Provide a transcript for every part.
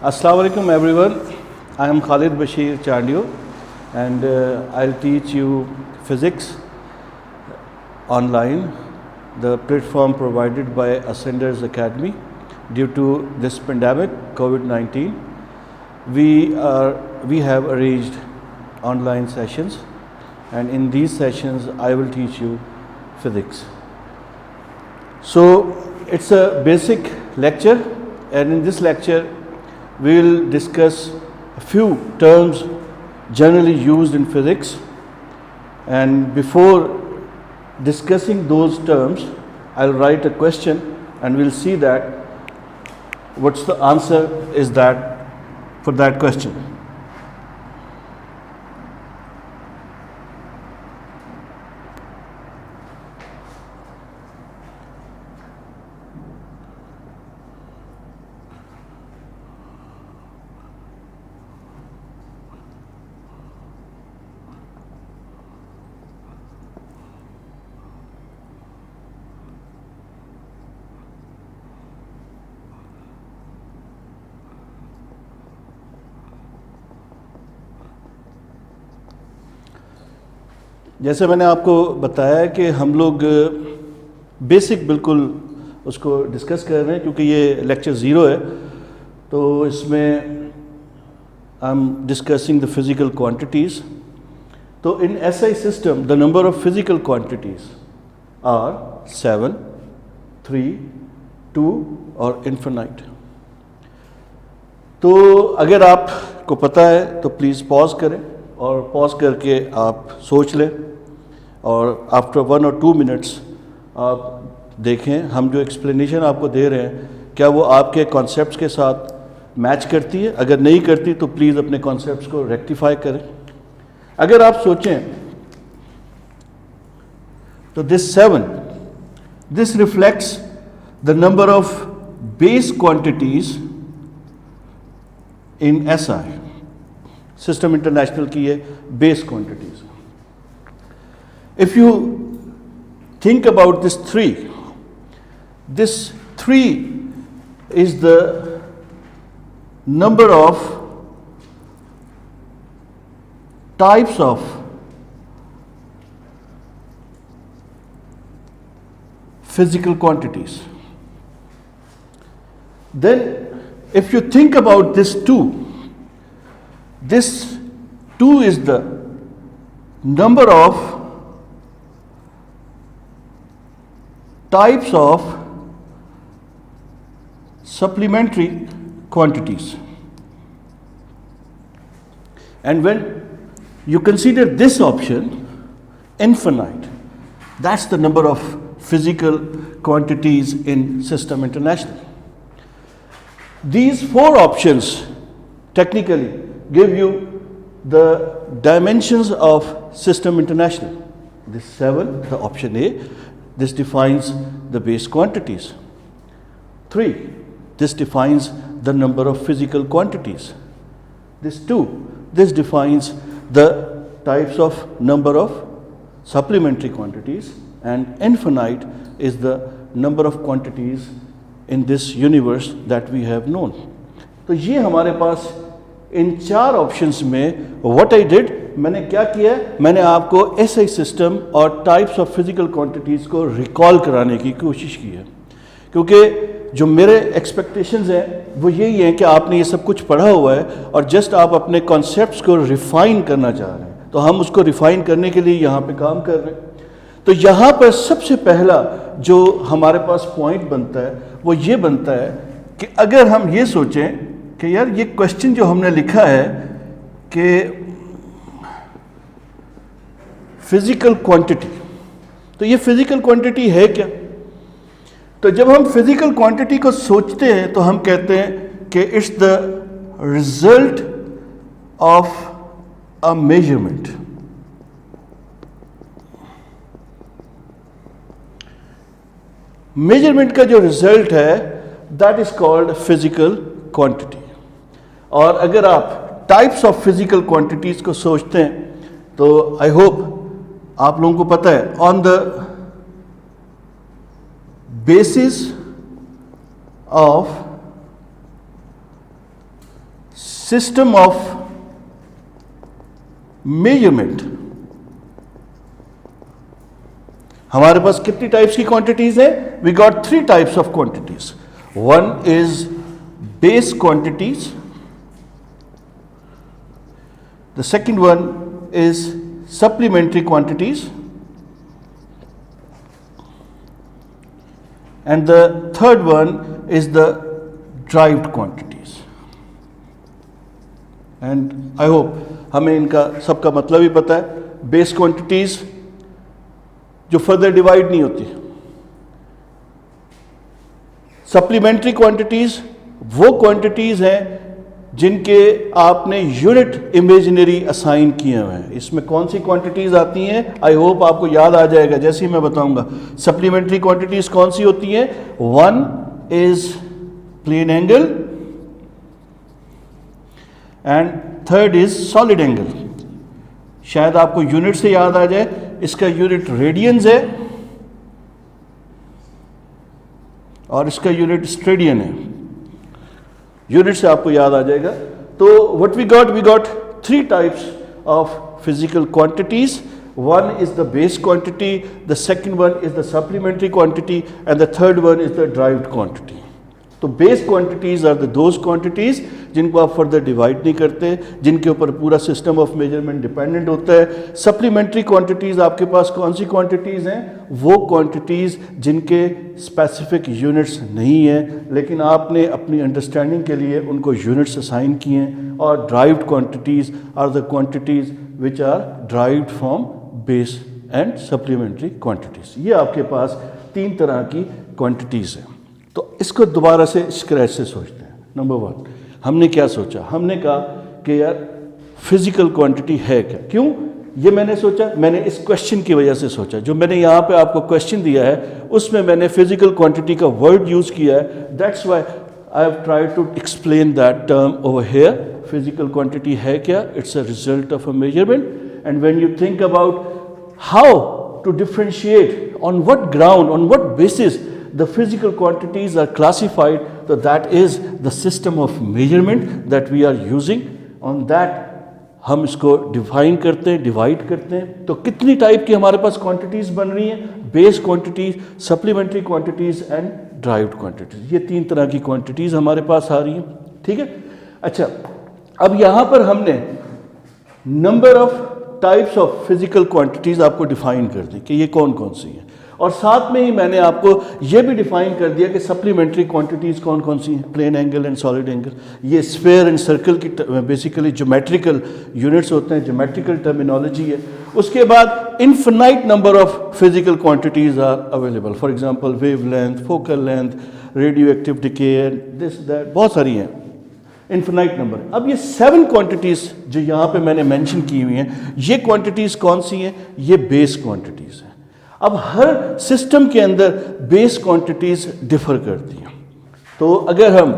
Assalamu alaikum everyone. I am Khalid Bashir Chandio and I'll teach you physics online, the platform provided by Ascenders Academy. Due to this pandemic, COVID-19, we have arranged online sessions, and in these sessions I will teach you physics. So it's a basic lecture, and in this lecture we will discuss a few terms generally used in physics, and before discussing those terms I'll write a question and we'll see that what's the answer is that for that question. جیسے میں نے آپ کو بتایا ہے کہ ہم لوگ بیسک بالکل اس کو ڈسکس کر رہے ہیں کیونکہ یہ لیکچر 0 ہے، تو اس میں I am discussing the physical quantities. تو in SI system the number of physical quantities are 7, 3, 2 اور انفینائٹ. تو اگر آپ کو پتہ ہے تو پلیز پاز کریں اور پاز کر کے آپ سوچ لیں، اور آفٹر 1 or 2 منٹس آپ دیکھیں ہم جو ایکسپلینیشن آپ کو دے رہے ہیں کیا وہ آپ کے کانسیپٹس کے ساتھ میچ کرتی ہے. اگر نہیں کرتی تو پلیز اپنے کانسیپٹس کو ریکٹیفائی کریں. اگر آپ سوچیں تو this 7 this reflects the number of base quantities in SI system international کی ہے base quantities. If you think about this 3 is the number of types of physical quantities. Then if you think about this 2 is the number of types of supplementary quantities. And when you consider this option, infinite, that's the number of physical quantities in System International. These 4 options technically give you the dimensions of System International. This 7, the option A, this defines the base quantities. 3, this defines the number of physical quantities. This 2, this defines the types of number of supplementary quantities, and infinite is the number of quantities in this universe that we have known. تو یہ ہمارے پاس ان 4 options میں what I did میں نے کیا کیا ہے، میں نے آپ کو SI سسٹم اور ٹائپس آف فزیکل کوانٹیٹیز کو ریکال کرانے کی کوشش کی ہے، کیونکہ جو میرے ایکسپیکٹیشنز ہیں وہ یہی ہیں کہ آپ نے یہ سب کچھ پڑھا ہوا ہے اور جسٹ آپ اپنے کانسیپٹس کو ریفائن کرنا چاہ رہے ہیں، تو ہم اس کو ریفائن کرنے کے لیے یہاں پہ کام کر رہے ہیں. تو یہاں پر سب سے پہلا جو ہمارے پاس پوائنٹ بنتا ہے وہ یہ بنتا ہے کہ اگر ہم یہ سوچیں کہ یار یہ کوشچن جو ہم نے لکھا ہے کہ فزیکل کوانٹٹی، تو یہ فزیکل کوانٹٹی ہے کیا؟ تو جب ہم فزیکل کوانٹٹی کو سوچتے ہیں تو ہم کہتے ہیں کہ it's the result of a measurement. Measurement کا جو ریزلٹ ہے that is called physical quantity. اور اگر آپ ٹائپس آف فزیکل کوانٹیٹیز کو سوچتے ہیں تو آئی ہوپ آپ لوگوں کو پتہ ہے on the basis of system of measurement. हमारे पास कितनी टाइप्स की क्वांटिटीज हैं? We got 3 types of quantities. One is base quantities. The second one is supplementary quantities. And the third one is the derived quantities. And I hope हमें इनका सबका मतलब ही पता है. Base quantities जो फर्दर डिवाइड नहीं होती. सप्लीमेंट्री क्वांटिटीज वो क्वांटिटीज हैं जिनके आपने यूनिट इमेजिनरी असाइन किए हुए हैं. इसमें कौन सी क्वांटिटीज आती हैं? आई होप आपको याद आ जाएगा जैसे ही मैं बताऊंगा. सप्लीमेंट्री क्वांटिटीज कौन सी होती हैं? One is plane angle and third is solid angle. शायद आपको यूनिट से याद आ जाए, इसका यूनिट रेडियंस है और इसका यूनिट स्ट्रेडियन है. यूनिट से आपको याद आ जाएगा. तो what we got 3 types of physical quantities. One is the base quantity, the second one is the supplementary quantity and the third one is the derived quantity. तो base quantities are the those quantities जिनको आप further divide नहीं करते, जिनके ऊपर पूरा system of measurement dependent होता है. सप्लीमेंट्री क्वांटिटीज आपके पास कौन सी क्वांटिटीज हैं? वो क्वांटिटीज जिनके स्पेसिफिक यूनिट्स नहीं हैं लेकिन आपने अपनी अंडरस्टैंडिंग के लिए उनको यूनिट्स असाइन किए हैं. और derived quantities are the quantities which are derived from base and supplementary quantities. ये आपके पास 3 तरह की क्वांटिटीज हैं. तो इसको दोबारा से स्क्रैच से सोचते हैं. नंबर 1, हमने क्या सोचा? हमने कहा कि यार फिजिकल क्वांटिटी है क्या? क्यों ये मैंने सोचा? मैंने इस क्वेश्चन की वजह से सोचा. जो मैंने यहाँ पे आपको क्वेश्चन दिया है उसमें मैंने फिजिकल क्वांटिटी का वर्ड यूज़ किया है. That's why I have tried to explain that term over here. Physical quantity है क्या? It's a result of a measurement. And when you think about how to differentiate, on what ground, on what basis the physical quantities are classified, so that is the system of measurement that we are using. On that हम इसको define करते हैं, divide करते हैं. तो कितनी type की हमारे पास क्वांटिटीज बन रही हैं? Base quantities, supplementary quantities and derived quantities. ये 3 तरह की क्वांटिटीज हमारे पास आ रही हैं. ठीक है. अच्छा, अब यहाँ पर हमने number of types of physical quantities आपको डिफाइन कर दी कि ये कौन कौन सी हैं. और साथ में ही मैंने आपको ये भी डिफाइन कर दिया कि सप्लीमेंट्री क्वांटिटीज़ कौन कौन सी हैं. Plane angle and solid angle. ये स्फेयर एंड सर्कल की बेसिकली ज्योमेट्रिकल यूनिट्स होते हैं, ज्योमेट्रिकल टर्मिनोलॉजी है. उसके बाद infinite number of physical quantities are available. For example wavelength, focal length, radioactive decay, this that, बहुत सारी हैं. Infinite number. अब ये 7 क्वांटिटीज़ जो यहाँ पे मैंने मेंशन की हुई हैं, ये क्वांटिटीज़ कौन सी हैं? ये बेस क्वांटिटीज़ हैं. अब हर सिस्टम के अंदर बेस क्वांटिटीज डिफर करती हैं. तो अगर हम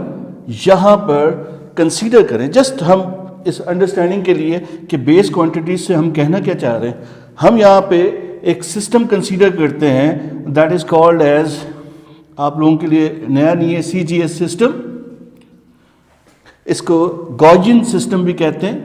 यहाँ पर कंसीडर करें, जस्ट हम इस अंडरस्टैंडिंग के लिए कि बेस क्वांटिटीज से हम कहना क्या चाह रहे हैं, हम यहाँ पे एक सिस्टम कंसीडर करते हैं दैट इज कॉल्ड एज, आप लोगों के लिए नया नहीं है, CGS सिस्टम. इसको गॉसियन सिस्टम भी कहते हैं.